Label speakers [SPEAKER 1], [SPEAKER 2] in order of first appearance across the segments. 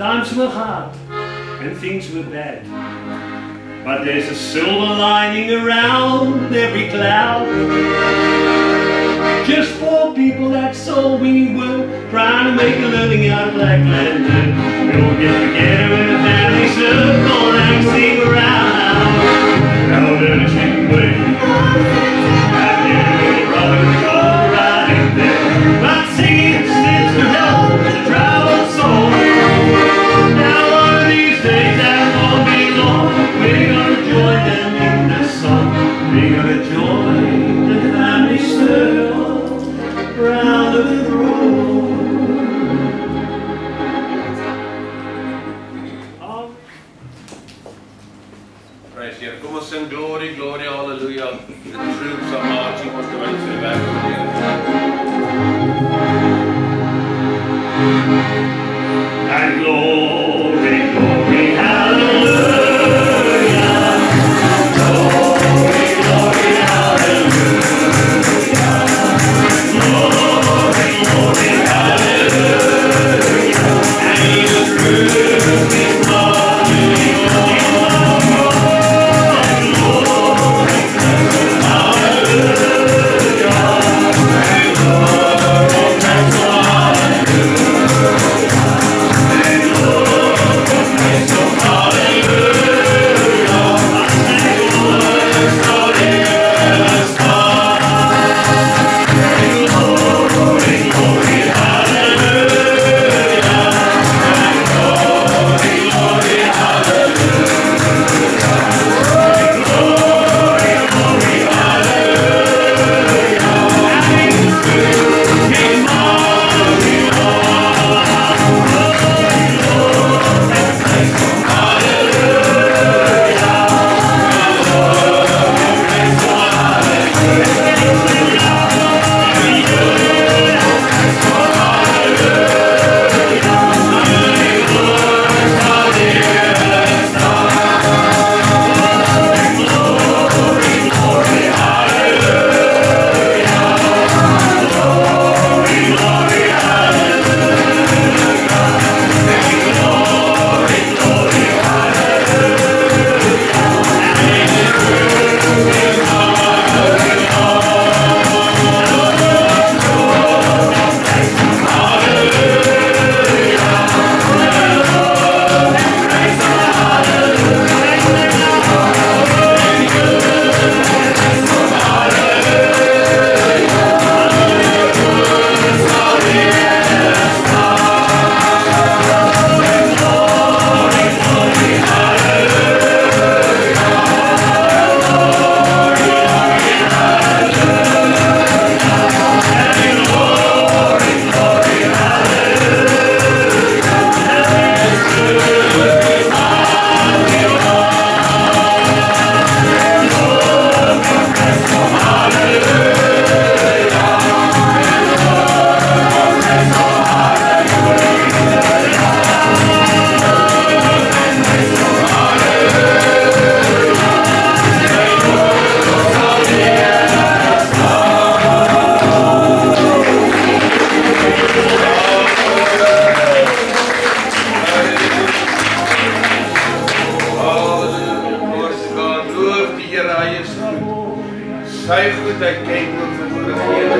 [SPEAKER 1] Times were hard and things were bad, but there's a silver lining around every cloud. Just for people, that's all we were, trying to make a living out of Blackland. We all get together in a family circle and sing around. Now then it's getting way. Out there with a brother and go right in there. But singing stands to help the travel soul. Now one of these days that won't be long, we're gonna join them in this song. We're gonna join the family circle round the throne.
[SPEAKER 2] Praise God. Kom ons sing glory, glory, hallelujah. The troops are marching on the way to the back of the
[SPEAKER 1] And glory, glory, hallelujah. Glory, glory, hallelujah. Glory, glory, hallelujah. And the truth is marching on. Glory, hallelujah. And glory,
[SPEAKER 2] Sy goedheid ken ons vermoedigheid.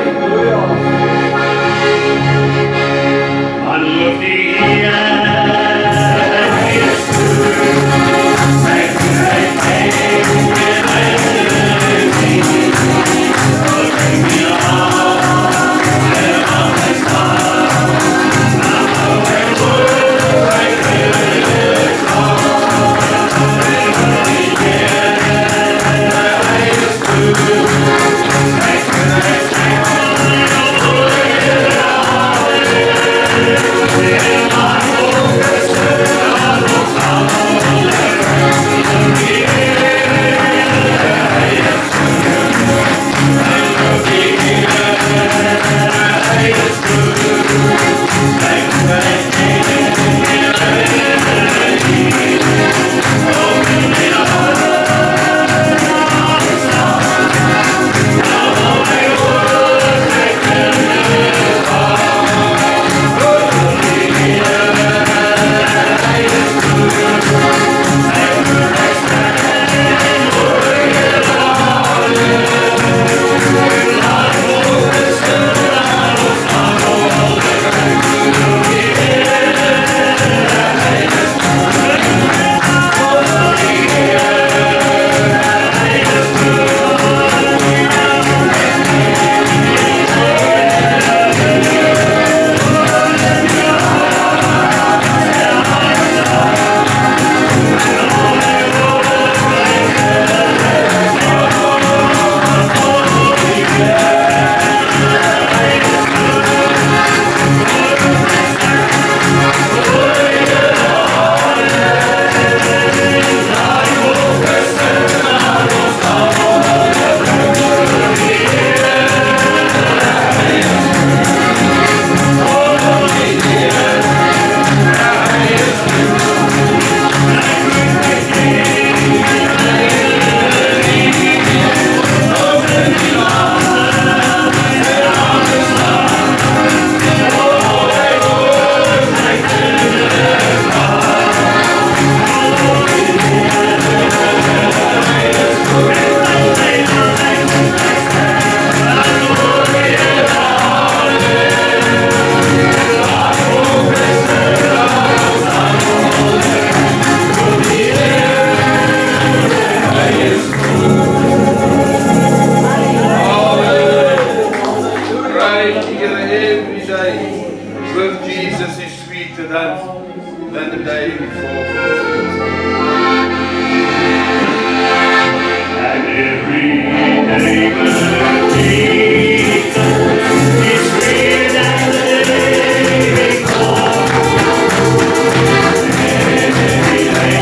[SPEAKER 1] Aanloof die Here, hy is goed. Sy goedheid ken ons Thank you.
[SPEAKER 2] the day before.
[SPEAKER 1] And every day when Jesus is sweeter than the day before. And every day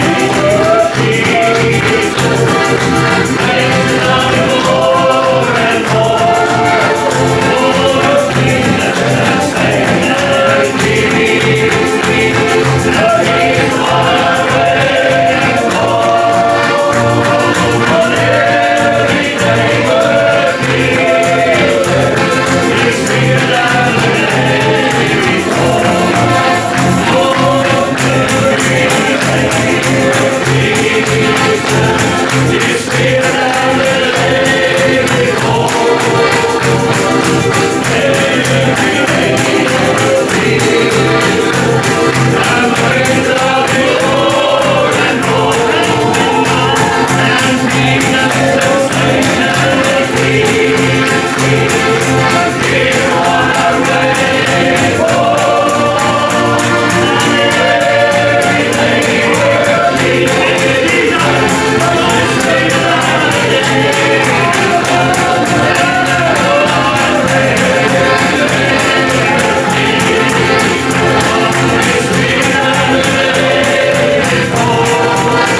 [SPEAKER 1] Jesus makes me love you more and more. Oh, Jesus, Savior, Jesus, now He's what I'm waiting for. Every day with Jesus is sweeter than the day before. Oh, every day with Jesus is sweeter than the day before. Every day with Jesus, I'm going to love you more and more. And Jesus is Savior, Jesus, He's what I'm waiting for. Every day with Jesus is sweeter than the day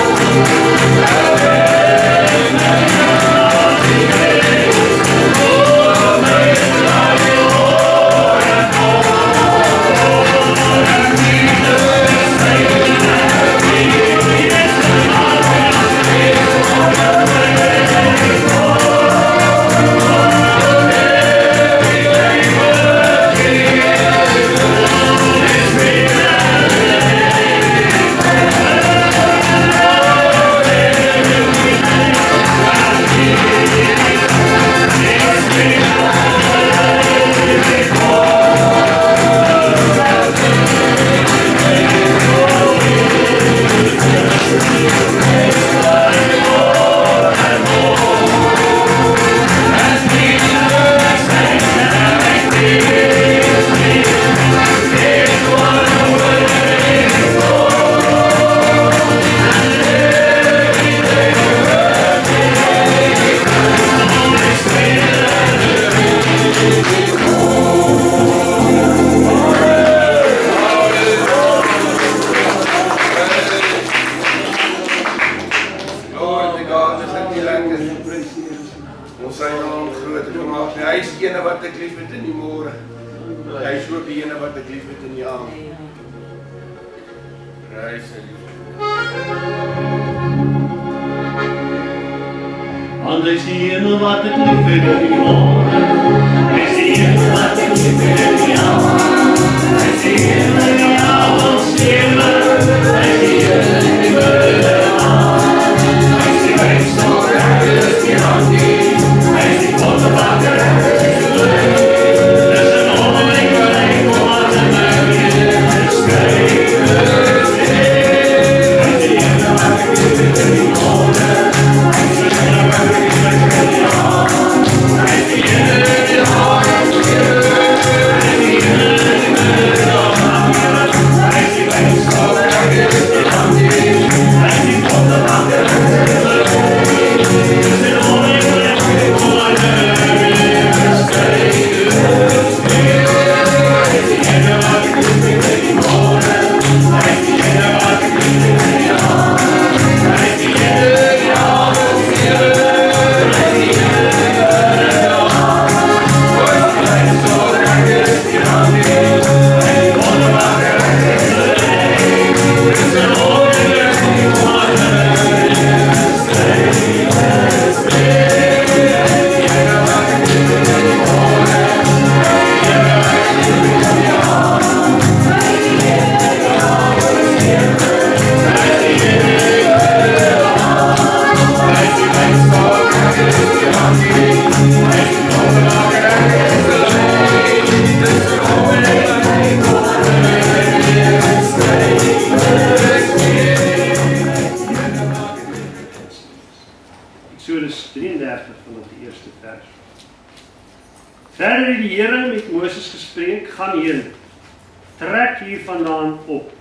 [SPEAKER 1] Glory to God, dis net nie lekker. Ons sy naam groot gemaak. Hy is die ene wat ek lief het in die môre. Hy is ook die ene wat ek lief het in die aand. Prys hy. Want hy is die ene wat ek lief het in die môre. Hy is die ene wat ek lief het in die aand. Hy is die ene die avond stille. Hy is die ene die wilde aand. Hy is die mens so miraculous beyond me. Hy is die wonderbakker en hy is die leuk. Dis 'n wonderlik gelijk wat in my leven geskryf is. Hy is die ene wat ek lief het in die môre. Hy is die ene wat ek lief het in die aand. Hy is die ene die avond stille. Hy is die ene die wilde aand. Hy is die mens so miraculous beyond me. Hy is die wonderbakker en hy is die leuk. Dis 'n wonderlik gelijk wat in my leven geskryf is. Hy is die ene wat ek lief het in die môre. Hy is die ene wat ek lief het in die aand. Hy is die ene die avond stille. Hy is die ene die wilde aand. Hy is die mens so miraculous beyond me. Hy is die wonderbakker en hy is die leuk. Dis 'n wonderlik gelijk wat in my leven geskryf is. Exodus 33 vanaf die eerste vers. Verder het die Here met Moses gespreek, gaan heen, trek hier vandaan op,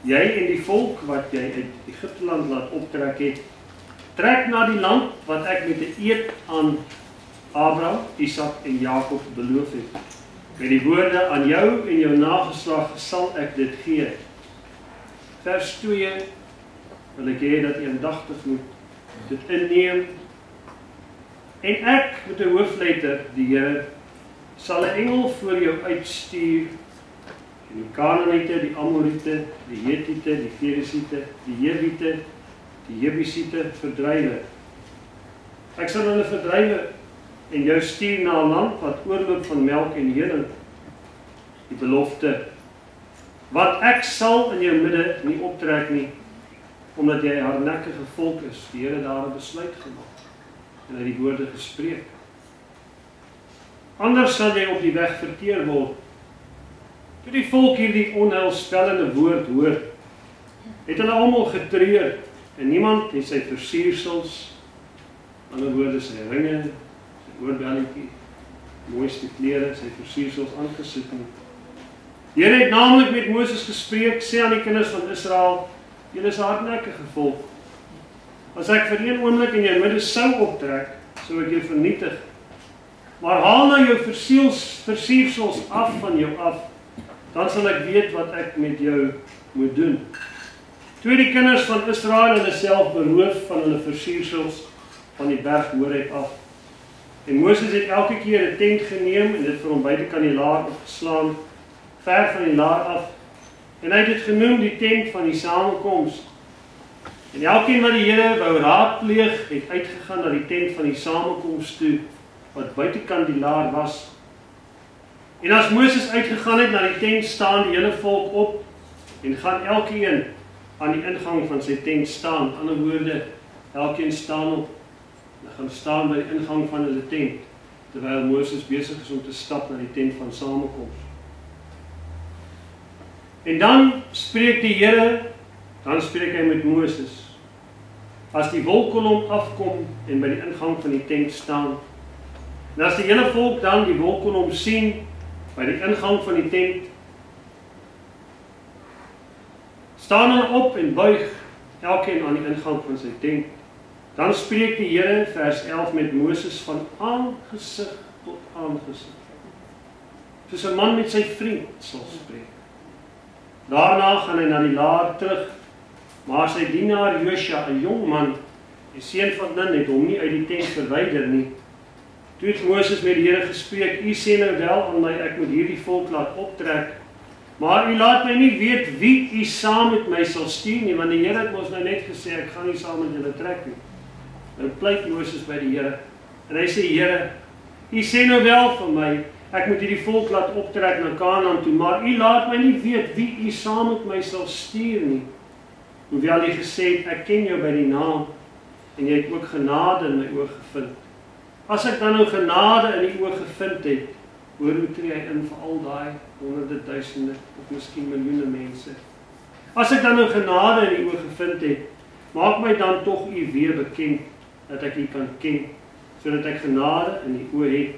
[SPEAKER 1] jy en die volk wat jy uit Egipteland laat optrek het, trek na die land wat ek met 'n eed aan Abraham, Isak en Jakob beloof het. Met die woorde, aan jou en jou nageslag sal ek dit gee. Vers 2, wil ek hê dat eendagtig moet dit inneem. En ek, met 'n hoofletter, die Here, sal 'n engel voor jou uitstuur, en die Kanaaniete, die Amoriete, die Hetiete, die Feresiete, die Jewiete, die Jebusiete verdrywe. Ek sal hulle verdrywe en jou stuur na 'n land wat oorloop van melk en honing. Die belofte, wat ek sal in jou midde nie optrek nie, omdat jy 'n hardnekkige volk is. Die Here daar 'n besluit gemaak en hy die woorde gespreek. Anders sal jy op die weg verteer word. Toe die volk hierdie onheilspellende woord hoor, het hulle almal getreur en niemand het sy versiersels, ander woorde sy ringe, sy oorbelletjie, mooiste klere, sy versiersels aangesit nie. Die Here het naamlik met Moses gespreek, sê aan die kinders van Israel, julle is 'n hardnekkige volk. As ek vir een oomblik in jou midde sou optrek, sou ek jou vernietig. Maar haal nou jou versiersels af van jou af, dan sal ek weet wat ek met jou moet doen. Toe die kinders van Israel hulle self beroof van hulle versiersels van die berg Horeb af. En Moses het elke keer 'n tent geneem en dit vir hom buitekant die laar opgeslaan, ver van die laar af. En hy het dit genoem die tent van die samekoms. En elkeen wat die Here wou raadpleeg, het uitgegaan na die tent van die samekoms toe, wat buitekant die laar was. En as Moses uitgegaan het na die tent, staan die hele volk op en gaan elkeen aan die ingang van sy tent staan. Aan die ander woorde, elkeen staan op en gaan staan by die ingang van hulle tent, terwyl Moses besig is om te stap na die tent van samekoms. En dan spreek die Here, dan spreek hy met Moses. As die wolkkolom afkom en by die ingang van die tent staan, en as die hele volk dan die wolkkolom sien by die ingang van die tent, staan hulle op en buig elkeen aan die ingang van sy tent. Dan spreek die Here, vers 11, met Moses van aangesig tot aangesig. Soos 'n man met sy vriend sal spreek. Daarna gaan hy na die laar terug, maar sy dienaar Josua, 'n jong man, die seun van Nun, het hom nie uit die tent verwyder nie. Toe het Moses met die Here gespreek, u sê nou wel aan my, ek moet hierdie volk laat optrek, maar u laat my nie weet wie u saam met my sal stuur nie, want die Here het ons nou net gesê, ek gaan nie saam met julle trek nie. Nou pleit Moses by die Here, en hy sê, Here, u sê nou wel vir my, ek moet hierdie volk laat optrek na Kanaan toe, maar u laat my nie weet wie u saam met my sal stuur nie. Hoewel u gesê het, ek ken jou by die naam, en jy het ook genade in my oë gevind. As ek dan nou genade in die oë gevind het, hoe tree hy in vir al daai honderde duisende, of miskien miljoene mense? As ek dan nou genade in die oë gevind het, maak my dan tog u weer bekend, dat ek u kan ken, sodat ek genade in die oë het.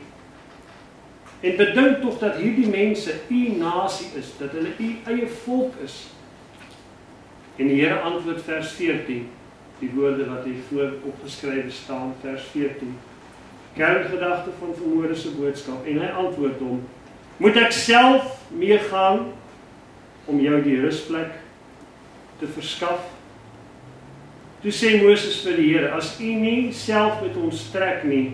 [SPEAKER 1] En bedink tog dat hierdie mense u nasie is, dat hulle u eie volk is. En die Here antwoord vers 14, die woorde wat hier voor opgeskrywe staan, vers 14. Kerngedagte van vanmôre se boodskap, en hy antwoord hom, moet ek self meegaan om jou die rusplek te verskaf? Toe sê Moses vir die Here, as u nie self met ons trek nie,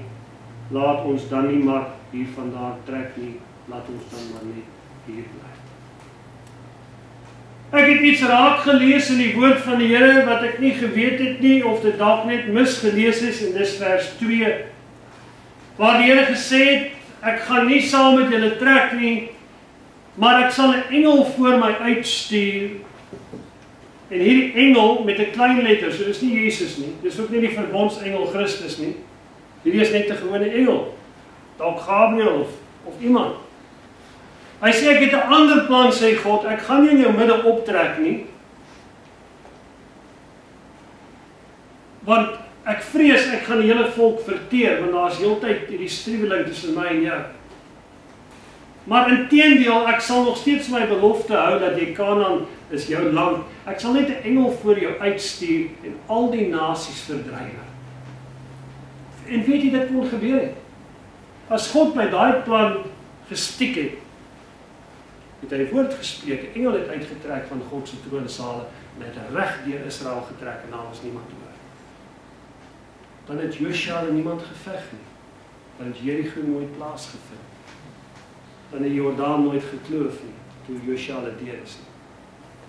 [SPEAKER 1] laat ons dan nie maar hier vandaan trek nie, laat ons dan maar net hier bly. Ek het iets raak gelees in die woord van die Here, wat ek nie geweet het nie, of dit dalk net misgelees is, en dis vers 2, waar die Here gesê het, ek gaan nie saam met julle trek nie, maar ek sal 'n engel voor my uitstuur, en hierdie engel met 'n klein letter, so dis nie Jesus nie, dis ook nie die verbondsengel Christus nie, hierdie is net 'n gewone engel, dalk Gabriel of iemand. Hy sê, ek het 'n ander plan, sê God, ek gaan nie in jou midde optrek nie, want ek vrees, ek gaan die hele volk verteer, want daar is heeltyd hierdie striweling tussen my en jou. Maar inteendeel, ek sal nog steeds my belofte hou dat jy Kanaan is jou land. Ek sal net 'n engel voor jou uitstuur en al die nasies verdryf. En weet jy dit kon gebeur het? As God my daai plan gestiek het, het hy woord gespreek, 'n engel het uitgetrek van God se troonsale en het reg deur Israel getrek en daar was niemand oor. Dan het Josua en niemand geveg nie. Dan het Jericho nooit plaasgevind. Dan het Jordaan nooit gekloof nie, toe Josua dit deur is nie.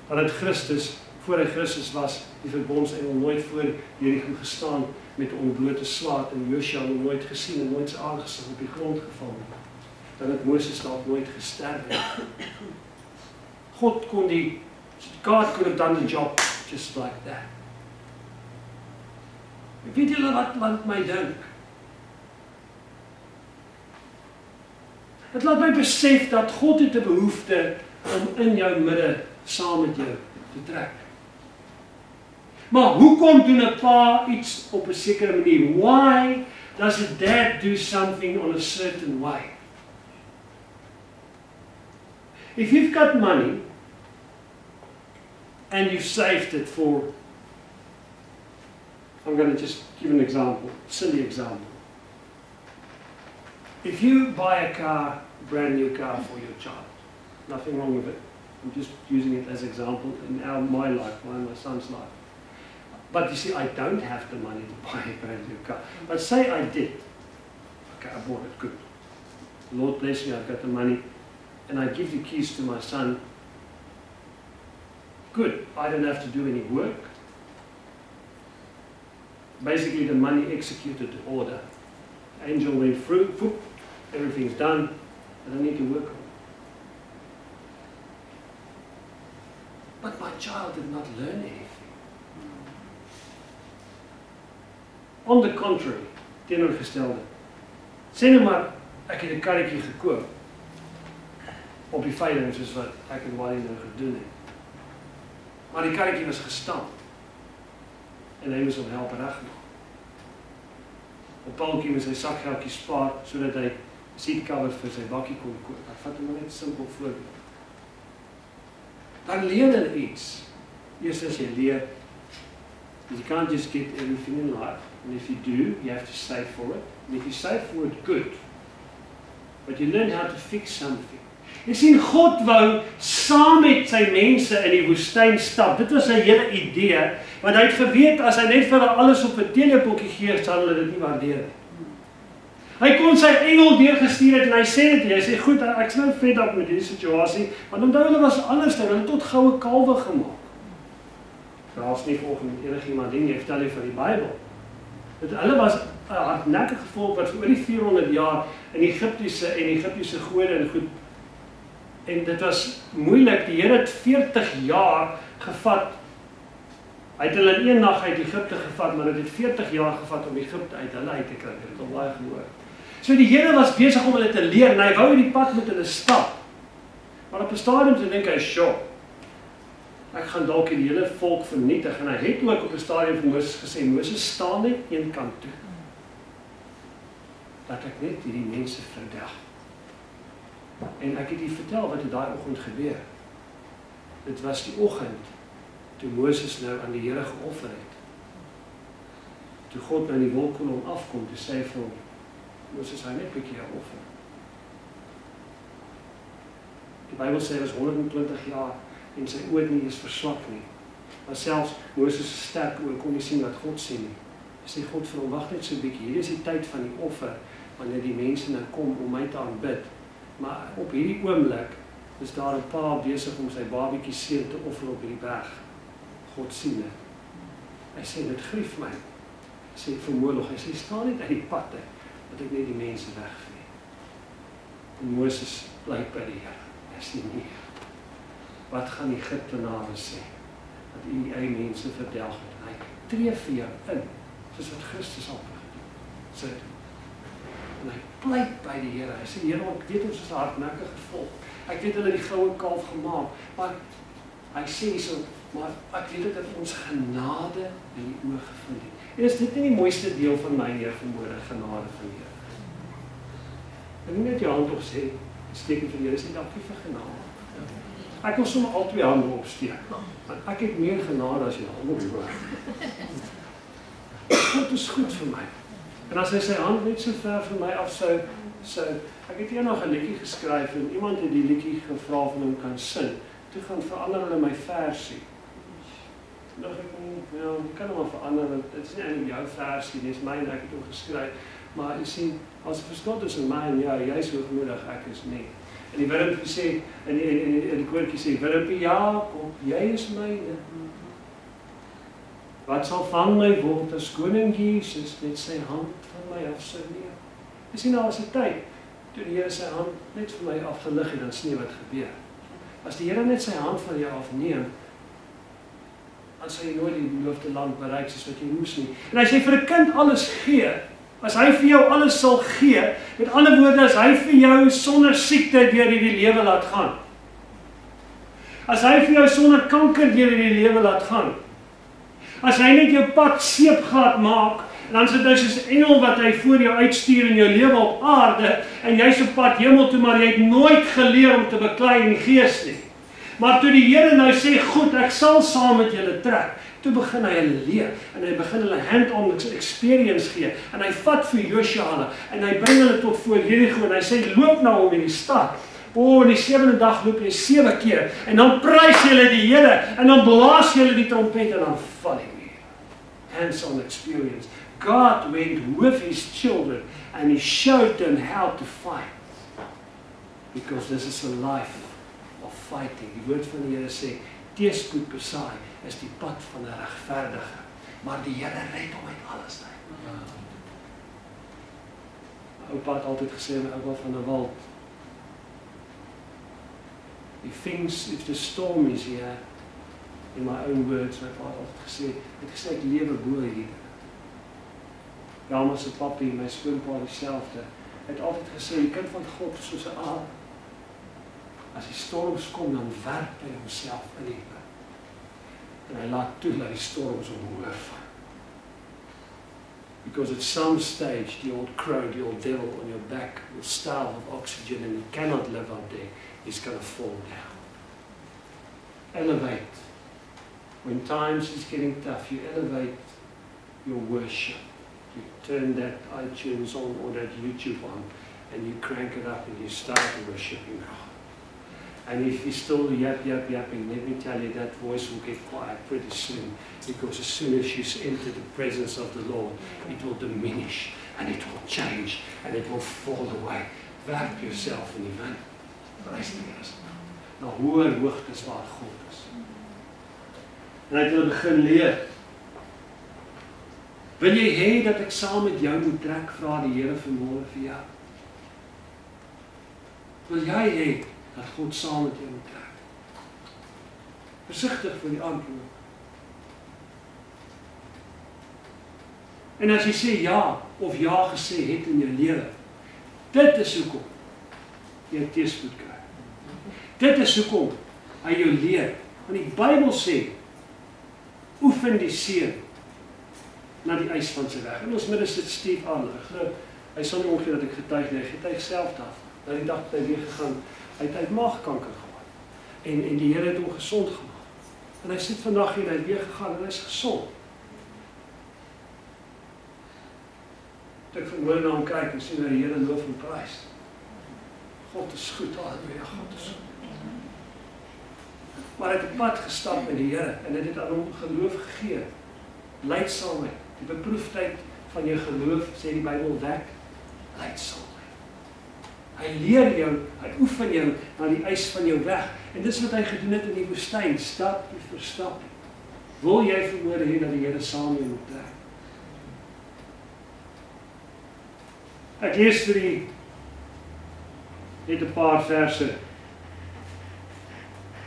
[SPEAKER 1] Dan het Christus, voor hy Christus was, die verbondsengel nooit voor Jericho gestaan met 'n ontblote swaard en Josua nooit gesien en nooit sy aangesig op die grond geval nie. Dan het Moses dalk nooit gesterf nie. God could have done the job just like that. Weet julle wat laat my dink? Dit laat my besef dat God het 'n behoefte om in jou midde saam met jou te trek. Maar hoekom doen 'n pa iets op 'n sekere manier? Why does a dad do something on a certain way? If you've got money and you've saved it for, I'm going to just give an example, silly example. If you buy a car, a brand new car for your child, nothing wrong with it. I'm just using it as an example in my life, my son's life. But you see, I don't have the money to buy a brand new car. But say I did. Okay, I bought it, good. Lord bless me, I've got the money. And I give the keys to my son. Good, I don't have to do any work. Basically, the money executed the order. Angel went through, whoop, everything's done. I don't need to work on it. But my child did not learn anything. On the contrary, teenoorgestelde. Sê nou maar, ek het 'n karretjie gekoop op die veiling soos wat ek en Wally nou gedoen het. Maar die karretjie was gestamp en hy moes hom help regmaak. Op Paultjie met sy sakgeldjie spaar sodat hy 'n seatcover vir sy bakkie kon koop. Ek vat hom net simpel voorbeeld. Dan leer hulle iets. Eers as jy leer, you can't just get everything in life. And if you do, you have to save for it. And if you save for it, good. But you learn how to fix something. Jy sien, God wou saam met sy mense in die woestyn stap. Dit was sy hele idee. Want hy het geweet, as hy net vir hulle alles op 'n teelepeltjie gee, sal hulle dit nie waardeer nie. Hy kon sy engel deurgestuur het en hy sê dit, hy sê, goed, ek's nou fed up met hierdie situasie, want onthou hulle was anders, hulle het tot goue kalwe gemaak. Daar's nie volgens enigiemand ding, jy vertel jy van die Bybel. Hulle was 'n hardnekkige volk wat vir oor die 400 jaar in Egiptiese gode en goed. En dit was moeilik, die Here het 40 jaar gevat. Hy het hulle in een nag uit Egipte gevat, maar dit het 40 jaar gevat om Egipte uit hulle uit te kry. Dit het al baie gehoor. So die Here was besig om hulle te leer en hy wou die pad met hulle stap. Maar op 'n stadium toe dink hy, "Sjoe, ek gaan dalk die hele volk vernietig." En hy het ook op 'n stadium vir Moses gesê, "Moses, staan net een kant toe. Dat ek net hierdie mense verdelg." En ek het u vertel wat het daai oggend gebeur. Dit was die oggend toe Moses nou aan die Here geoffer het. Toe God nou die wolkkolom afkom, toe sê hy vir hom, Moses, hy net 'n bietjie offer. Die Bybel sê hy was 120 jaar en sy oë nie is verswak nie. Maar selfs Moses se sterk oë kon nie sien wat God sien nie. Hy sê God vir hom, wag net so 'n bietjie. Hier is die tyd van die offer wanneer die mense nou kom om my te aanbid. Maar op hierdie oomblik is daar 'n pa besig om sy babietjie seun te offer op hierdie berg. God sien dit. Hy sê dit grief my. Hy sê vir Moloch, hy sê staan net uit die pad uit, dat ek net die mense wegvee. En Moses bly by die Here. Hy sê nee. Wat gaan die Egiptenare sê? Dat u die eie mense verdelg het. Hy tree vir jou in, soos wat Christus al gedoen. Sê dit. En hy pleit by die Here. Hy sê, Here, ek weet ons is 'n hardnekkige volk. Ek weet hulle die goue kalf gemaak, maar hy sê so, maar ek weet dat ons genade in die oë gevind het. En is dit nie die mooiste deel van my Heer vanmôre, genade van die Here? Ek moet net jou hand op sê,
[SPEAKER 3] Steek vir die Here, sê dankie vir genade. Ek wil sommer al 2 hande opsteek, want ek het meer genade as jy hande hoor. God is goed vir my. En as hy sy hand net so ver van my af sou, ek het eendag 'n liedjie geskryf en iemand het die liedjie gevra of hulle kan sing. Toe gaan verander hulle my versie. Nog ek ja, ek kan hom maar verander, dit is nie eintlik jou versie, dis my en ek het hom geskryf. Maar jy sien, as 'n verskil tussen my en jou, jy is hoogmoedig, ek is nie. En die Willempie sê, en die koortjie sê, Willempie, Jakob, jy is myne. Wat sal van my word as koning Jesus net sy hand van my af sou neem? Jy sien, daar was 'n tyd, toe die Here sy hand net vir my afgelig het, dan sien wat gebeur. As die Here net sy hand van jou afneem, dan sal jy nooit die beloofde land bereik soos wat jy moes nie. En as jy vir 'n kind alles gee, as hy vir jou alles sal gee, met ander woorde, as hy vir jou sonder siekte deur hierdie lewe laat gaan, as hy vir jou sonder kanker deur hierdie lewe laat gaan, as hy net jou pad seepglad maak, dan sit hy soos 'n engel wat hy voor jou uitstuur in jou lewe op aarde, en jy's op pad hemel toe, maar jy het nooit geleer om te beklei in die gees nie. Maar toe die Here nou sê, goed, ek sal saam met julle trek, toe begin hy hulle leer, en hy begin hulle hand-on experience gee, en hy vat vir Joshua, en hy bring hulle tot voor Jericho, en hy sê, loop nou om in die stad. In die 7de dag loop jy 7 keer, en dan prys julle die Here, en dan blaas julle die trompet, en dan val hy weer. Hands-on experience. God went with his children, and he showed them how to fight. Because this is a life of fighting. Die woord van die Here sê, teëspoed besaai is die pad van 'n regverdige, maar die Here red hom uit alles uit. My oupa het altyd gesê, my oupa van 'n Walt, if the storm is here, in my own words, my pa het altyd gesê, ek lewe bo hier. Jama se papi, my skoonpa dieselfde, het altyd gesê, die kind van God is soos 'n aal. As die storms kom, dan werp hy homself in die wind. En hy laat toe dat die storms hom oorval. Because at some stage, the old crow, the old devil on your back will starve of oxygen and he cannot live up there. He's going to fall down. Elevate. When times is getting tough, you elevate your worship. You turn that iTunes on or that YouTube on and you crank it up and you start worshiping God. And if you're still yapping, let me tell you, that voice will get quiet pretty soon. Because as soon as you enter the presence of the Lord, it will diminish, and it will change, and it will fall away. Werp yourself in die wind. Prys die Here. Na hoër hoogtes waar God is. En hy het hulle begin leer. Wil jy hê dat ek saam met jou moet trek, vra die Here vanmôre vir jou? Wil jy hê dat God saam met jou moet trek? Versigtig vir die antwoord. En as jy sê ja, of ja gesê het in jou lewe, dit is hoekom jy teëspoed kry. Dit is hoekom hy jou leer. Want die Bybel sê, oefen die seun na die eis van sy weg. En ons midde sit Steve Adler. Hy sal nie omgee dat ek getuig nie, hy getuig self daarvan. Na die dag het hy weer gegaan, hy het maagkanker gehad. En die Here het hom gesond gemaak. En hy sit vandag hier, hy het weer gegaan en hy is gesond. Toe ek vanmôre na hom kyk en sien dat die Here loof en prys. God is goed, halleluja, God is goed. Maar hy het 'n pad gestap met die Here en dit het aan hom geloof gegee. Leidsaamheid, die beproefdheid van jou geloof, sê die Bybel werk, leidsaamheid. Hy leer jou, hy oefen jou na die eis van jou weg. En dis wat hy gedoen het in die woestyn, stap vir stap. Wil jy vanmôre hê dat die Here saam met jou moet trek? Ek lees vir u net 'n paar verse.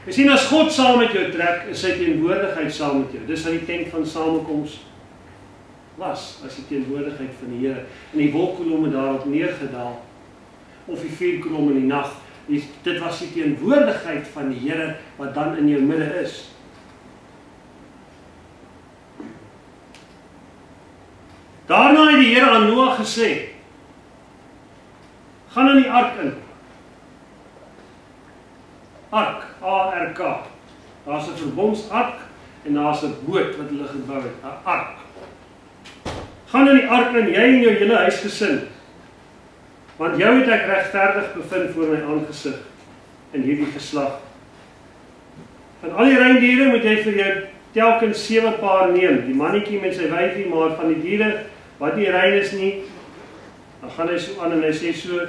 [SPEAKER 3] Jy sien, as God saam met jou trek, is sy teenwoordigheid saam met jou. Dis wat die tent van samekoms was, as die teenwoordigheid van die Here. En die wolkkolom het daarop neergedaal, of die vuurkolom in die nag. Dit was die teenwoordigheid van die Here wat dan in jou midde is. Daarna het die Here aan Noag gesê, gaan in die ark in. mekaar. Daar's 'n verbondsark en daar's 'n boot wat hulle gebou het, 'n ark. Gaan in die ark in, jy en jou hele huisgesin. Want jou het ek regverdig bevind voor my aangesig in hierdie geslag. Van al die reindiere moet jy vir jou telkens 7 paar neem. Die mannetjie met sy wyfie, maar van die diere wat nie rein is nie, dan gaan hy so aan en hy sê so: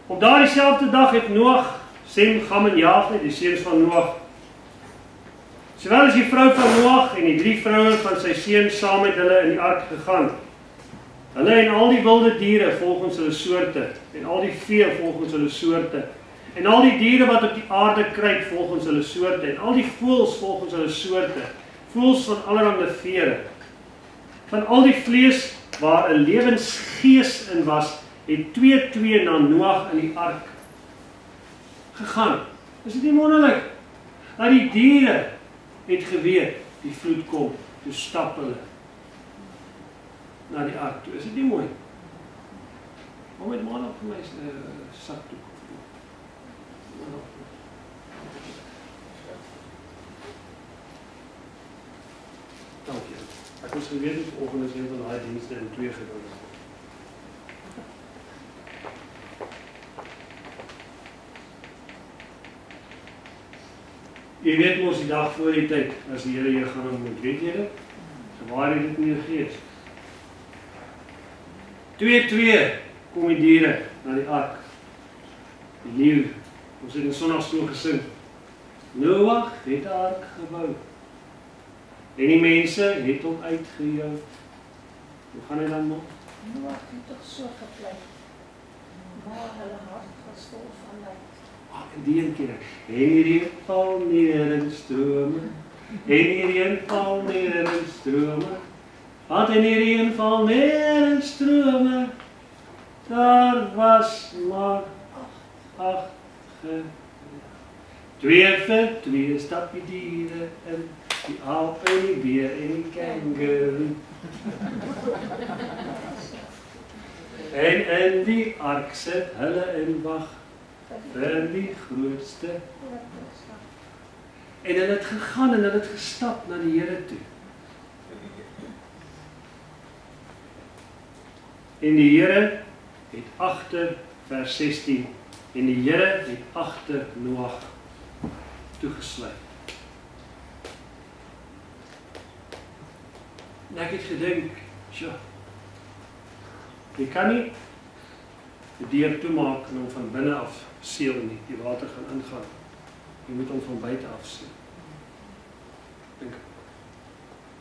[SPEAKER 3] op daardie selfde dag het Noag, Sem, Gam en Jafet, die seuns van Noag, sowel as die vrou van Noag en die 3 vroue van sy seuns saam met hulle in die ark gegaan. Hulle en al die wilde diere volgens hulle soorte, en al die vee volgens hulle soorte, en al die diere wat op die aarde kruip volgens hulle soorte, en al die voëls volgens hulle soorte, voëls van allerlei vere. Van al die vlees waar 'n lewensgees in was, het 2 na Noag in die ark gegaan. Is dit nie wonderlik? Dat die diere het geweet, die vloed kom, toe stap hulle na die ark toe. Is dit nie mooi? Kom met man op vir my sakdoek. Dankie. Ek moes geweet het vanoggend is een van daai dienste in 2 gedoen. Jy weet mos die dag voor die tyd, as die Here jou gaan ontmoet, weet jy dit? Waar het dit in jou gees? 2 kom die diere na die ark. Die leeu, ons het in Sondagskool gesing. Noag het 'n ark gebou. En die mense het hom uitgejaag. Hoe gaan hy dan nog?
[SPEAKER 4] Noag het toch so gepleit, maar hulle hart was vol van lyd.
[SPEAKER 3] En die een keer, en die reën val neer in strome, en die reën val neer in strome, want en die reën val neer in strome, daar was maar 8 gereed. 2 vir 2 stap die diere in, die aap en die beer en die kangaroo. En in die ark sit hulle in wag vir die grootste. En hulle het gegaan en hulle het gestap na die Here toe. En die Here het agter, vers 16, en die Here het agter Noag toegesluit. En ek het gedink, tja, jy kan nie die deur toemaak en hom van binne af seël nie, die water gaan ingaan. Jy moet hom van buite af seël. Dink,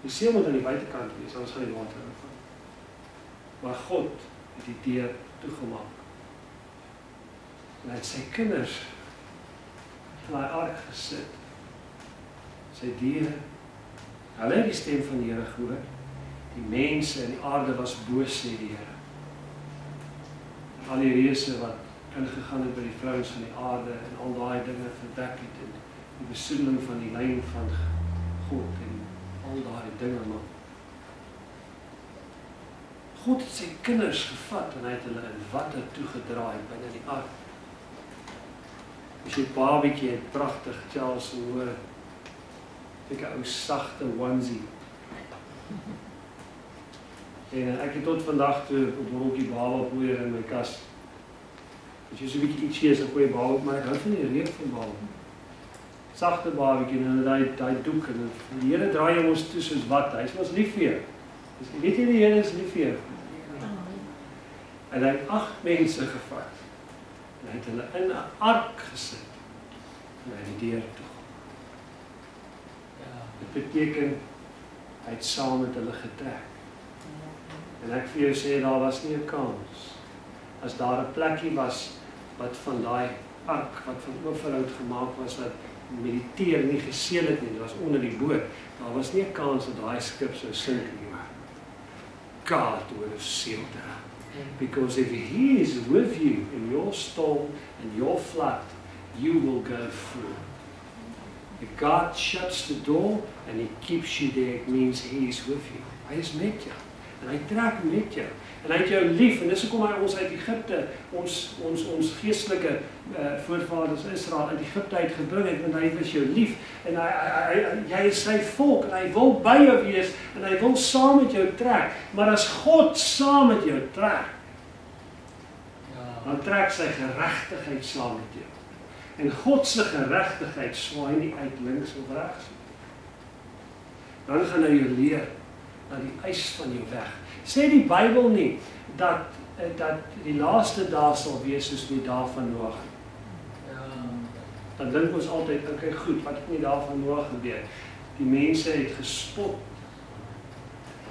[SPEAKER 3] die seël moet aan die buitekant wees, anders gaan die water ingaan. Maar God het die deur toegemaak. En hy het sy kinders in die ark gesit. Sy diere. Hulle het die stem van die Here gehoor. Die mense en die aarde was boos, sê die Here. Al die reëse wat ingegaan het by die vrouens van die aarde en al daai dinge verdek het en die besoedeling van die lyn van God en al daai dinge, maar God het sy kinders gevat en hy het hulle in watter toegedraai binne die ark. As jy babietjie het pragtig Charles hoor, ek 'n ou sagte onesie. En ek het tot vandag toe op rondjie baba poeier in my kas. As jy so 'n bietjie ietsie is, dan gooi jy baba op, maar ek hou van die reuk van baba. Sagte babietjie en daai doek en die Here draai hom ons toe soos wat, hy is ons lief vir jou. Weet jy die Here is lief vir jou? En hy het 8 mense gevat. En hy het hulle in 'n ark gesit. En hy het die deur toe. Dit beteken, hy het saam met hulle getrek. En ek vir jou sê, daar was nie 'n kans. As daar 'n plekkie was, wat van daai ark, wat van oorhout gemaak was, wat met die teer nie geseël het nie, dit was onder die boot, daar was nie 'n kans dat daai skip sou sink nie. God would have sealed that. Because if He is with you in your storm and your flood, you will go through. If God shuts the door and He keeps you there, it means He is with you. Hy is met jou. En hy trek met jou. En hy het jou lief, en dis hoekom hy ons uit Egipte, ons geestelike voorvaders Israel uit Egipte uitgebring het, want hy was jou lief, en jy is sy volk, en hy wil by jou wees, en hy wil saam met jou trek, maar as God saam met jou trek, dan trek sy geregtigheid saam met jou. En God se geregtigheid swaai nie uit links of regs. Dan gaan hy jou leer na die eis van jou weg. Sê die Bybel nie dat die laaste dae sal wees soos die dae van Noag. Dan dink ons altyd, okay, goed, wat het in die dae van Noag gebeur? Die mense het gespot.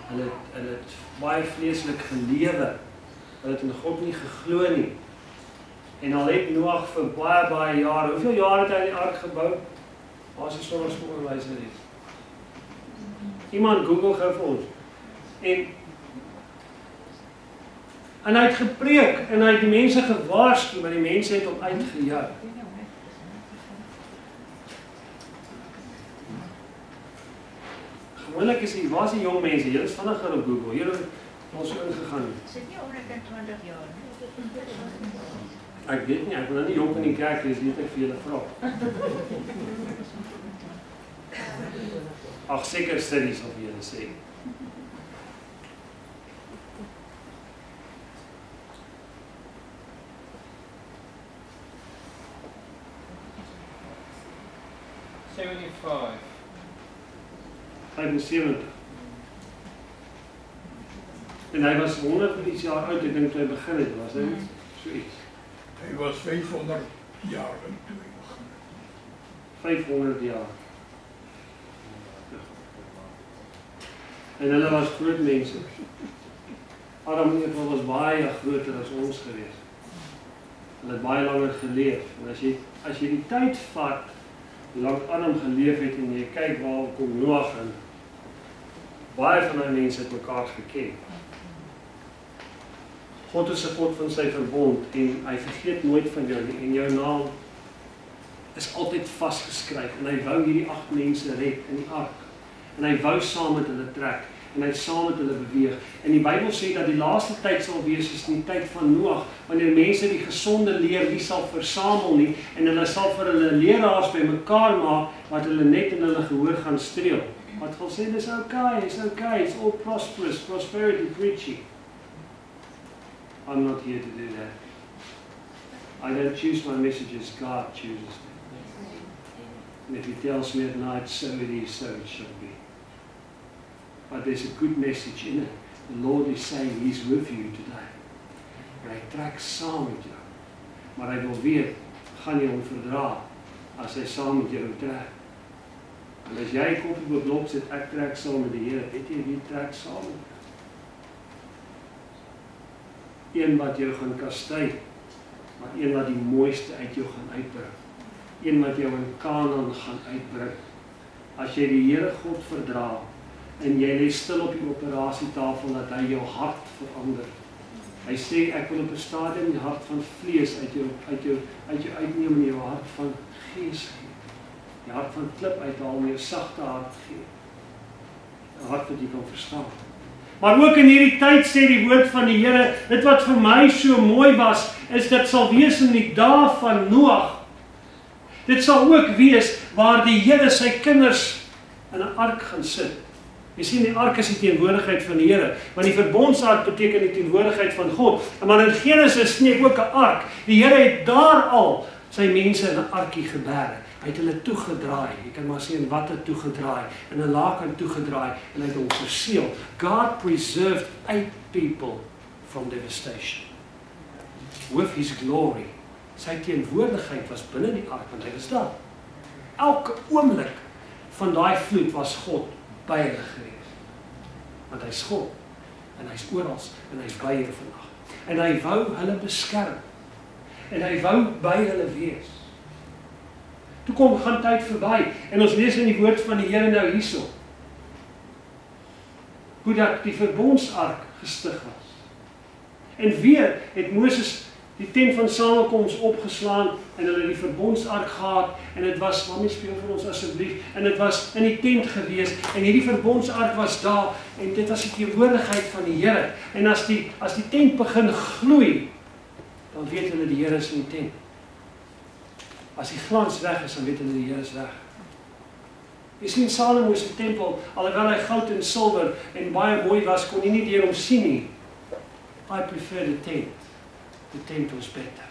[SPEAKER 3] Hulle het baie vleeslik gelewe. Hulle het in God nie geglo nie. En al het Noag vir baie jare, hoeveel jare het hy die ark gebou? Waar is die sommers onderwyser hier? Iemand Google gou vir ons. En hy het gepreek, en hy het die mense gewaarsku, maar die mense het hom uitgejaag. Gewoonlik is waar is die jong mense? Julle is vinniger op Google. Julle het ons so ingegaan.
[SPEAKER 4] Sit nie onder 20 jaar nie.
[SPEAKER 3] Ek weet nie, ek wil nou nie jong in die kerk wees, net ek vir julle vra. Ag, seker studies of julle sê. En hy was 100 iets jaar oud, ek dink toe hy begin het, was hy nie so iets.
[SPEAKER 5] Hy was 500 jaar oud toe hy begin het.
[SPEAKER 3] 500 jaar. En hulle was groot mense. Adam en Eva was baie groter as ons gewees. Hulle het baie langer geleef. En as jy die tyd vat, hoe lang Adam geleef het, en jy kyk waar kom Noag in, baie van die mense het mekaar geken. God is 'n God van sy verbond, en hy vergeet nooit van jou nie, en jou naam is altyd vasgeskryf, en hy wou hierdie 8 mense red in die ark, en hy wou saam met hulle trek, en hy het saam met hulle beweeg, en die Bybel sê dat die laaste tyd sal wees soos in die tyd van Noag, wanneer mense die gesonde leer nie sal versamel nie, en hulle sal vir hulle leraars by mekaar maak, wat hulle net in hulle gehoor gaan streel, wat wil sê, dis okay, it's all prosperous, prosperity preaching. I'm not here to do that. I don't choose my messages, God chooses them. And if He tells me at night, so it is, so it shall be. But there's a good message in it. The Lord is saying He's with you today. En hy trek saam met jou. Maar hy wil weet, gaan jy hom verdra as hy saam met jou trek. En as jy kop op 'n blok sit, ek trek saam met die Here, weet jy wie trek saam met jou? Een wat jou gaan kastei, maar een wat die mooiste uit jou gaan uitbring. Een wat jou in Kanaan gaan uitbring. As jy die Here God verdra, en jy lê stil op die operasietafel, dat hy jou hart verander. Hy sê, ek wil op 'n stadium die hart van vlees uit jou uitneem en jou hart van gees gee. Die hart van klip uithaal en jou sagte hart gee. 'n Hart wat jy kan verstaan. Maar ook in hierdie tyd sê die woord van die Here, dit wat vir my so mooi was, is dit sal wees in die dae van Noag. Dit sal ook wees waar die Here sy kinders in 'n ark gaan sit. Jy sien, die ark is die teenwoordigheid van die Here, want die verbondsark beteken die teenwoordigheid van God. Maar in Genesis sien ook 'n ark. Die Here het daar al sy mense in 'n arkie geberg. Hy het hulle toegedraai. Jy kan maar sien wat het toegedraai, in 'n laken toegedraai, en hy het hom verseël. God preserved 8 people from devastation with His glory. Sy teenwoordigheid was binne die ark, want hy was daar. Elke oomblik van daai vloed was God by hulle gewees. Want hy's God, en hy's oral, en hy's by hulle vandag. En hy wou hulle beskerm, en hy wou by hulle wees. Toe gaan tyd verby, en ons lees in die woord van die Here nou hierso, hoe dat die verbondsark gestig was. En weer het Moses die tent van samekoms opgeslaan en hulle die verbondsark gehad en dit was, mami speel vir ons asseblief, en dit was in die tent gewees en hierdie verbondsark was daar en dit was die teenwoordigheid van die Here. En as die tent begin gloei, dan weet hulle die Here is in die tent. As die glans weg is, dan weet hulle die Here is weg. Jy sien Salomo se tempel, alhoewel hy goud en silwer en baie mooi was, kon jy nie deur hom sien nie. I prefer the tent. The tent was better.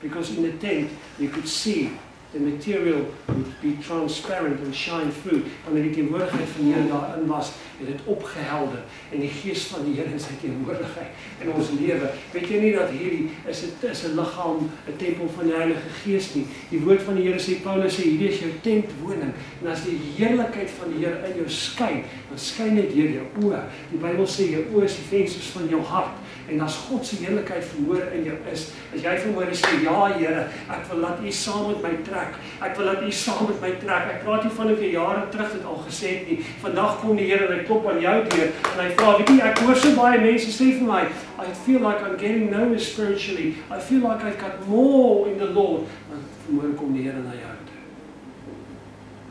[SPEAKER 3] Because in the tent, you could see the material would be transparent and shine through. Wanneer die teenwoordigheid van die Here daarin was, het dit opgehelder en die gees van die Here in sy teenwoordigheid in ons lewe. Weet jy nie dat hierdie is 'n liggaam, 'n tempel van die Heilige Gees nie? Die woord van die Here sê, Paulus sê, hierdie is jou tentwoning. En as die heerlikheid van die Here in jou skyn, dan skyn dit deur jou oë. Die Bybel sê jou oë is die vensters van jou hart. En as God se heerlikheid verhoor in jou is, as jy vanmôre sê, ja Here, ek wil laat U saam met my trek. Ek wil laat U saam met my trek. Ek praat nie van of jy jare terug dit al gesê het nie. Vandag kom die Here en hy klop aan jou deur en hy vra, weet jy, ek hoor so baie mense sê vir my, I feel like I'm getting nowhere spiritually. I feel like I've got more in the Lord. Maar vanmôre kom die Here na jou toe.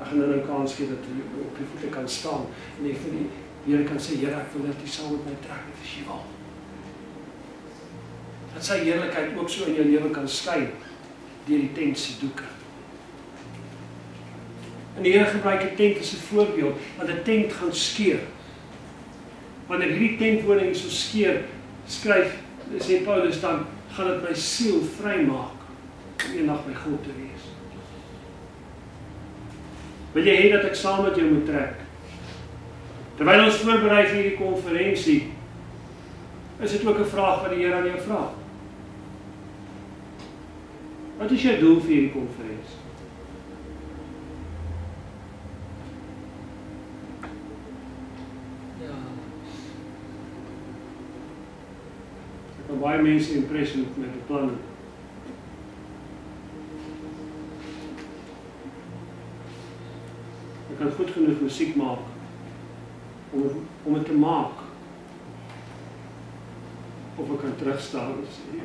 [SPEAKER 3] Ek gaan nou kans gee dat jy op jou voete kan staan en jy vir die Here kan sê, Here, ek wil dat U saam met my trek, dit is U wil. Dat sy heerlikheid ook so in jou lewe kan skyn deur die tent se doeke. En die Here gebruik 'n tent as 'n voorbeeld, want 'n tent gaan skeur. Wanneer hierdie tentwoning so skeur, skryf, sê Paulus, dan gaan dit my siel vrymaak om eendag by God te wees. Wil jy hê dat ek saam met jou moet trek? Terwyl ons voorberei vir hierdie konferensie, is dit ook 'n vraag wat die Here aan jou vra. Wat is jou doel vir hierdie konferensie? Ja. Ek kan baie mense impress met my beplanning. Ek kan goed genoeg musiek maak om dit te maak. Of ek kan terugstaan en sê,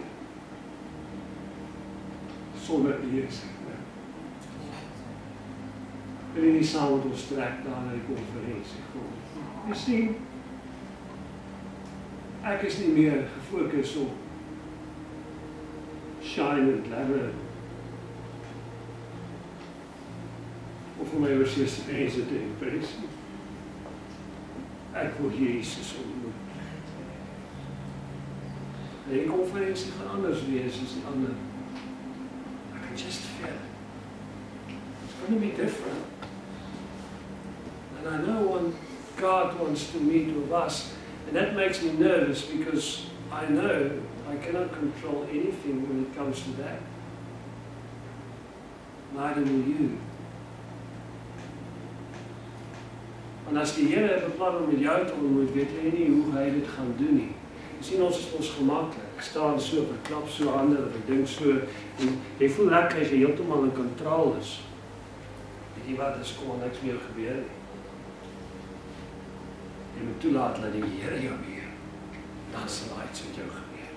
[SPEAKER 3] sonder lees. Wil jy nie saam met ons trek daar na die konferensie? Jy sien, ek is nie meer gefokus op shine and glamour of vir my oorseese mense te impress. Ek wil Jesus ontmoet. Die konferensie gaan anders wees as die ander. I can just feel it. It's going to be different. And I know when God wants to meet with us, and that makes me nervous because I know I cannot control anything when it comes to that. Neither will you. En as die Here beplan om met jou te ontmoet, weet jy nie hoe hy dit gaan doen nie. Jy sien, ons is ons gemaklik. Ek staan so, ek klap so hande, ek dink so, en jy voel lekker as jy heeltemal in kontrol is. Weet jy wat, is kom niks meer gebeur nie. Jy moet toelaat dat die Here jou beheer. Dan sal iets met jou gebeur.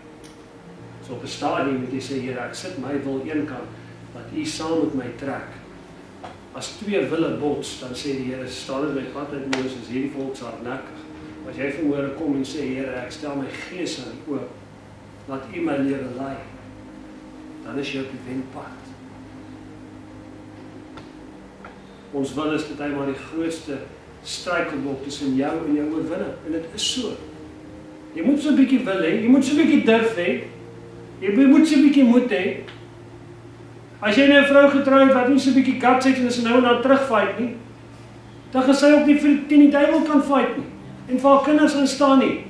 [SPEAKER 3] So op 'n stadium moet jy sê, Here, ek sit my wil eenkant, dat U saam met my trek. As twee wille bots, dan sê die Here, staan in my pad uit Moses, hierdie volk is hardnekkig. As jy vanmôre kom en sê, Here, ek stel my gees aan U oop, laat U my lewe lei, dan is jy op die wenpad. Ons wil is partymal die grootste struikelblok tussen jou en jou oorwinning, en dit is so. Jy moet so 'n bietjie wil hê, jy moet so 'n bietjie durf hê, jy moet so 'n bietjie moed hê. As jy nou 'n vrou getrou het wat nie so 'n bietjie guts het en is nou en dan terugfight nie, dan gaan sy ook nie teen die duiwel kan fight nie. En vir haar kinders instaan nie.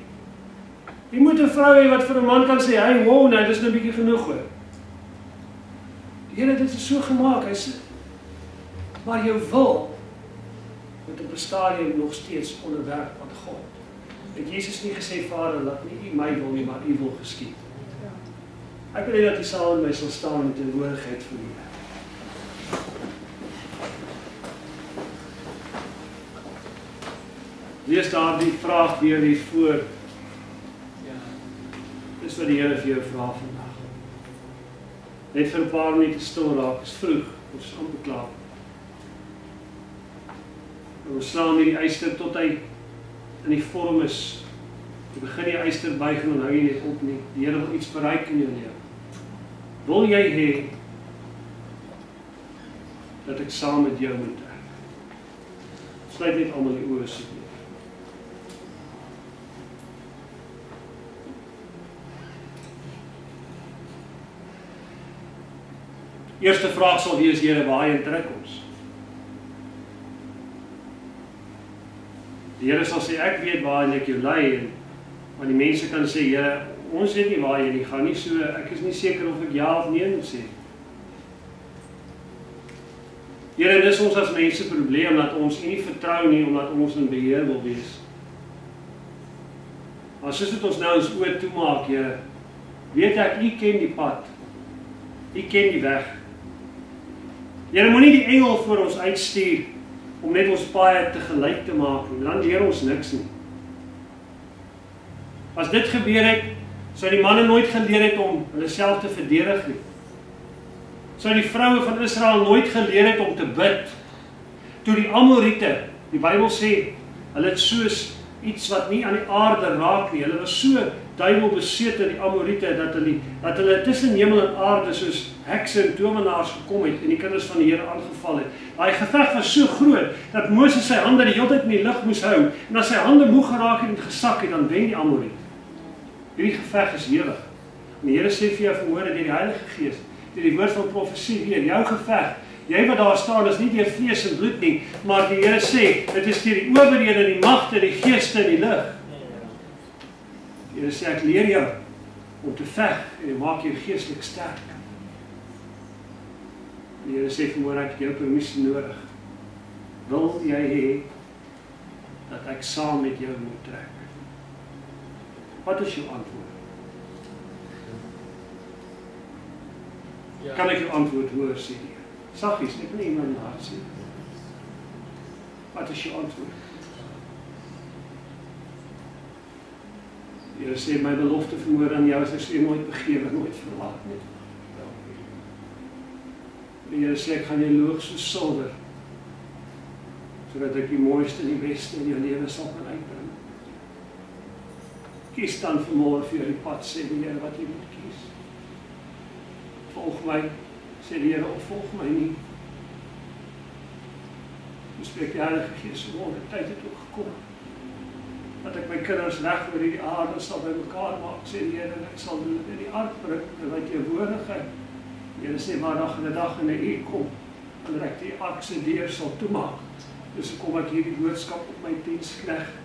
[SPEAKER 3] Jy moet 'n vrou hê wat vir 'n man kan sê, hey, wow, nou, dis nou 'n bietjie genoeg hoor. Die Here, dit is so gemaak, hy sê, maar jou wil moet op 'n stadium nog steeds onderwerp aan God. Het Jesus nie gesê, Vader, laat nie U my wil nie, maar U wil geskied. Ek wil hê dat U saam met my sal staan met teenwoordigheid van U. Lees daar die vraag weer hier voor. Ja. Dis wat die Here vir jou vra vandag. Net vir 'n paar minute stil raak, is vroeg, ons is amper klaar. En ons slaan hierdie eyster tot hy in die vorm is. Jy begin die eyster buig en hou jy net op nie. Die Here wil iets bereik in jou lewe. Wil jy hê dat ek saam met jou moet trek? Sluit net almal die oë asseblief. Eerste vraag sal wees, Here, waarheen trek ons? Die Here sal sê, ek weet waarheen ek jou lei, en maar die mense kan sê, Here, ons weet nie waarheen nie, gaan nie so, ek is nie seker of ek ja of nee moet sê. Here, dis ons as mense probleem, dat ons nie vertrou nie, omdat ons in beheer wil wees. Maar soos het ons nou ons oë toemaak, Here, weet ek, U ken die pad, U ken die weg. Here, moenie die engel voor ons uitstuur, om net ons paai te gelyk te maak, en dan leer ons niks nie. As dit gebeur het, sou die manne nooit geleer het om hulle self te verdedig nie. Sou die vroue van Israel nooit geleer het om te bid. Toe die Amoriete, die Bybel sê, hulle het soos iets wat nie aan die aarde raak nie. Hulle was so duiwelbesete, die Amoriete, dat hulle tussen hemel en aarde soos hekse en towenaars gekom het en die kinders van die Here aangeval het. Daai geveg was so groot dat Moses sy hande die hele tyd in die lug moes hou, en as sy hande moeg geraak het en gesak het, dan wen die Amoriet. Hierdie geveg is ewig. En die Here sê vir jou vanmôre deur die Heilige Gees, deur die woord van profesie weer, jou geveg, jy wat daar staan, is nie deur vlees en bloed nie, maar die Here sê, dit is deur die owerhede, die magte, die geeste en die lig. Die Here sê, ek leer jou om te veg en jy maak jou geestelik sterk. Die Here sê vanmôre, ek het jou permissie nodig. Wil jy hê dat ek saam met jou moet trek? Wat is jou antwoord? Ja. Kan ek jou antwoord hoor, sê die Here? Saggies, ek wil nie iemand in die hart sê. Wat is jou antwoord? Die Here sê, my belofte vanmôre aan jou is, ek sê nooit begewe, nooit verlaat nie. Die Here sê, ek gaan jou loog soos silwer, sodat ek die mooiste en die beste in jou lewe sal kan uitbring. Kies dan vanmôre vir jou die pad, sê die Here, wat jy moet kies. Volg my, sê die Here, of volg my nie. Dan spreek die Heilige Gees vanmôre, tyd het ook gekom, dat ek my kinders reg oor die aarde sal by mekaar maak, sê die Here, en ek sal hulle in die ark bring, terwyl jy woordigheid. Die Here sê, maar dag en 'n dag en 'n uur kom, wanneer ek die ark se deur sal toemaak. Dus kom ek hierdie boodskap op my diensknegt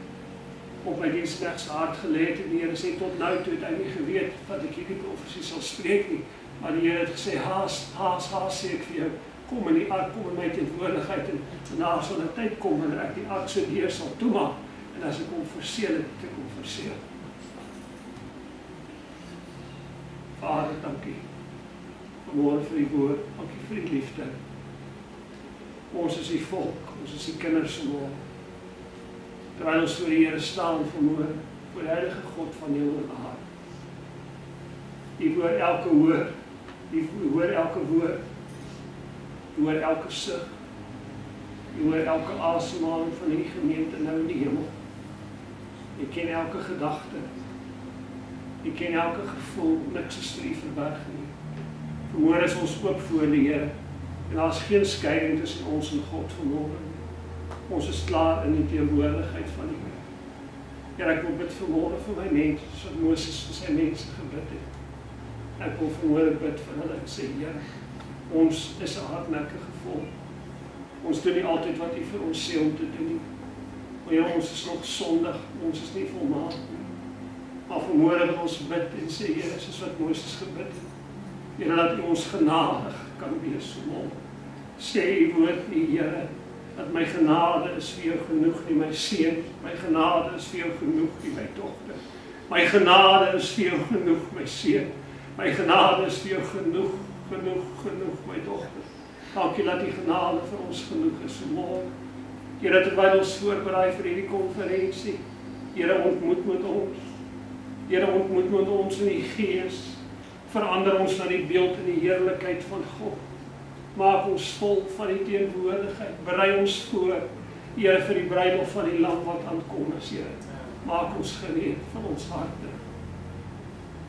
[SPEAKER 3] se hart gelê het, en die Here sê, tot nou toe het hy nie geweet, dat ek hierdie profesie sal spreek nie, maar die Here het gesê, haas, sê ek vir jou, kom in die ark, kom in my teenwoordigheid, en daar sal 'n tyd kom, wanneer ek die ark se deur sal toemaak, en as ek hom verseël het, ek hom verseël. Vader, dankie. Vanmôre vir die woord, dankie vir die liefde. Ons is die volk, ons is die kinders vanmôre. Terwyl ons voor die Here staan vanmôre, voor die Heilige God van hemel en aarde. U hoor elke woord, u hoor elke woord, u hoor elke sug, u hoor elke asemhaling van die gemeente nou in die hemel. U ken elke gedagte, u ken elke gevoel, niks is vir u verberg nie. Vanmôre is ons oop voor die Here, en daar is geen skeiding tussen ons en God vanmôre. Ons is klaar in die teenwoordigheid van die Here. Ja, ek wil bid vanmôre vir my mense, soos Moses vir sy mense gebid het. Ek wil vanmôre bid vir hulle en sê, Here, ons is 'n hardnekkige volk. Ons doen nie altyd wat U vir ons sê om te doen nie. Maar Here, ons is nog sondig, ons is nie volmaak nie. Maar vanmôre wil ons bid en sê, Here, soos wat Moses gebid het, Here, dat U ons genadig kan wees vanmôre. Sê U woord nie, Here, dat my genade is vir jou genoeg, nie my seun. My genade is vir jou genoeg, nie my dogter. My genade is vir jou genoeg, my seun. My genade is vir jou genoeg, my dogter. Dankie dat die genade vir ons genoeg is vanmôre. Here, terwyl ons voorberei vir hierdie konferensie, Here, ontmoet met ons. Here ontmoet met ons in die Gees. Verander ons na die beeld en die heerlikheid van God. Maak ons vol van die teenwoordigheid. Berei ons voor, Here, vir die bruiloft van die lam wat aankom is, Here. Maak ons gereed van ons harte.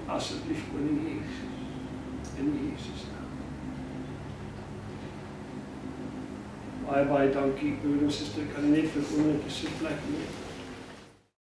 [SPEAKER 3] Asseblief, Koning Jesus. In Jesus naam. Baie dankie, broer en suster. Kan net vir oomblik 'n plek neem.